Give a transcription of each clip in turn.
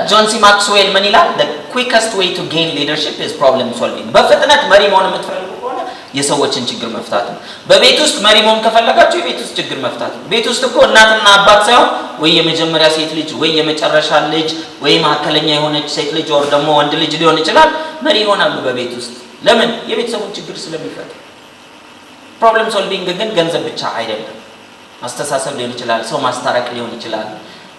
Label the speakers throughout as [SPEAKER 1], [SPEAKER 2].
[SPEAKER 1] ጆን ሲ ማክስዌል ምን ይላል? the quickest way to gain leadership is problem solving። በፍጥነት መሪ መሆን የምትፈልጉ ከሆነ የሰዎችን ችግር መፍታት ነው። በቤት ውስጥ መሪ መሆን ከፈለጋችሁ የቤት ውስጥ ችግር መፍታት ነው። ቤት ውስጥ እኮ እናትና አባት ሳይሆን ወይ የመጀመሪያ ሴት ልጅ ወይ የመጨረሻ ልጅ ወይ ማከለኛ የሆነች ሴት ልጅ ወር ደግሞ ወንድ ልጅ ሊሆን ይችላል መሪ ይሆናሉ በቤት ውስጥ። ለምን? የቤተሰቡን ችግር ስለሚፈታ። ፕሮብለም ሶልቪንግ ግን ገንዘብ ብቻ አይደለም። ማስተሳሰብ ሊሆን ይችላል፣ ሰው ማስታረቅ ሊሆን ይችላል፣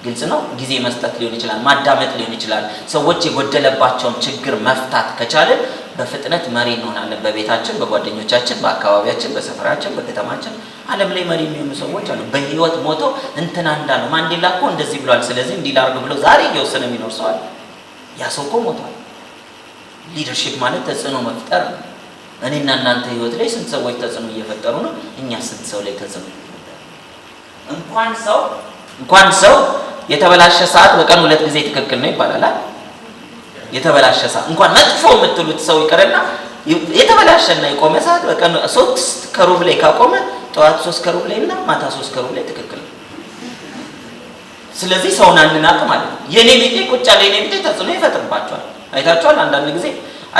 [SPEAKER 1] ግልጽ ነው። ጊዜ መስጠት ሊሆን ይችላል፣ ማዳመጥ ሊሆን ይችላል። ሰዎች የጎደለባቸውን ችግር መፍታት ከቻለን በፍጥነት መሪ እንሆናለን። በቤታችን፣ በጓደኞቻችን፣ በአካባቢያችን፣ በሰፈራችን፣ በከተማችን። ዓለም ላይ መሪ የሚሆኑ ሰዎች አሉ። በህይወት ሞተው እንትና እንዳለው ማንዴላ እኮ እንደዚህ ብሏል ስለዚህ እንዲህ ላድርግ ብሎ ዛሬ እየወሰነ የሚኖር ሰው አለ። ያ ሰው እኮ ሞቷል። ሊደርሺፕ ማለት ተጽዕኖ መፍጠር ነው። እኔና እናንተ ህይወት ላይ ስንት ሰዎች ተጽዕኖ እየፈጠሩ ነው? እኛ ስንት ሰው ላይ ተጽዕኖ እንኳን ሰው የተበላሸ ሰዓት በቀን 2 ጊዜ ትክክል ነው ይባላል። የተበላሸ ሰዓት እንኳን መጥፎ የምትሉት ሰው ይቀርና የተበላሸና የቆመ ሰዓት በቀን 3 ከሩብ ላይ ካቆመ ጠዋት 3 ከሩብ ላይ እና ማታ 3 ከሩብ ላይ ትክክል ነው። ስለዚህ ሰውን አንናቅ ማለት ነው። የኔ ቢጤ ቁጭ ያለ የኔ ቢጤ ተጽዕኖ ይፈጥርባችኋል። አይታችኋል። አንዳንድ ጊዜ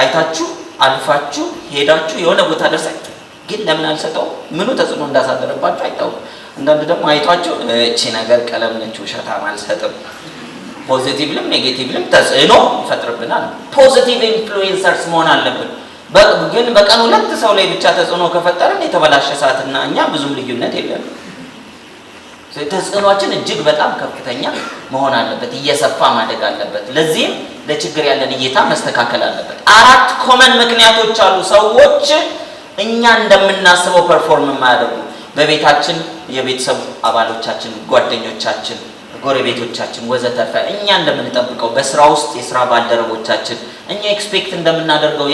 [SPEAKER 1] አይታችሁ አልፋችሁ ሄዳችሁ የሆነ ቦታ ደርሳችሁ ግን ለምን አልሰጠው ምኑ ተጽዕኖ እንዳሳደረባችሁ አይታወቅም። አንዳንድ ደግሞ አይቷችሁ እቺ ነገር ቀለም ነች ውሸታም አልሰጥም። ፖዚቲቭም ኔጌቲቭም ተጽዕኖ ይፈጥርብናል። ፖዚቲቭ ኢንፍሉዌንሰርስ መሆን አለብን። ግን በቀን 2 ሰው ላይ ብቻ ተጽዕኖ ከፈጠርን የተበላሸ ሰዓትና እኛ ብዙም ልዩነት የለንም። ተጽዕኖአችን እጅግ በጣም ከፍተኛ መሆን አለበት፣ እየሰፋ ማደግ አለበት። ለዚህም ለችግር ያለን እይታ መስተካከል አለበት። 4 ኮመን ምክንያቶች አሉ ሰዎች እኛ እንደምናስበው ፐርፎርም የማያደርጉ በቤታችን የቤተሰብ አባሎቻችን፣ ጓደኞቻችን፣ ጎረቤቶቻችን ወዘተርፈ እኛ እንደምንጠብቀው በስራ ውስጥ የስራ ባልደረቦቻችን እኛ ኤክስፔክት እንደምናደርገው